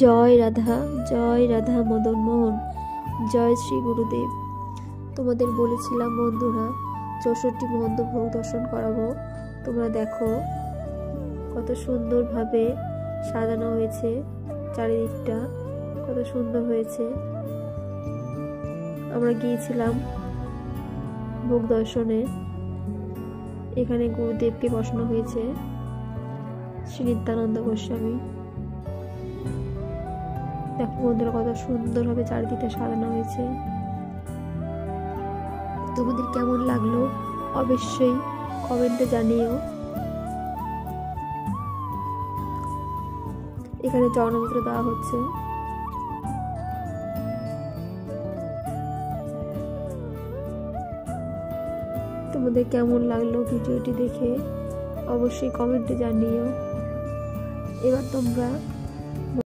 জয় রাধা, জয় রাধা মদন মোহন, জয় শ্রী গুরুদেব। তোমাদের বলেছিলাম বন্ধুরা 64 মহন্ত ভোগ দর্শন করাবো। তোমরা দেখো কত সুন্দরভাবে সাজানো হয়েছে, চারিদিকটা কত সুন্দর হয়েছে। আমরা গিয়েছিলাম ভোগ দর্শনে। এখানে গুরুদেবকে বসানো হয়েছে, শ্রী নিত্যানন্দ গোস্বামী। দেখো বন্ধুরা কত সুন্দরভাবে চারিদিকটা সাজানো হয়েছে। তোমাদের কেমন লাগলো অবশ্যই কমেন্টে জানিও। এখানে চরণমন্ত্র দেওয়া হচ্ছে। তোমাদের কেমন লাগলো ভিডিওটি দেখে অবশ্যই কমেন্টে জানিও। এবার তোমরা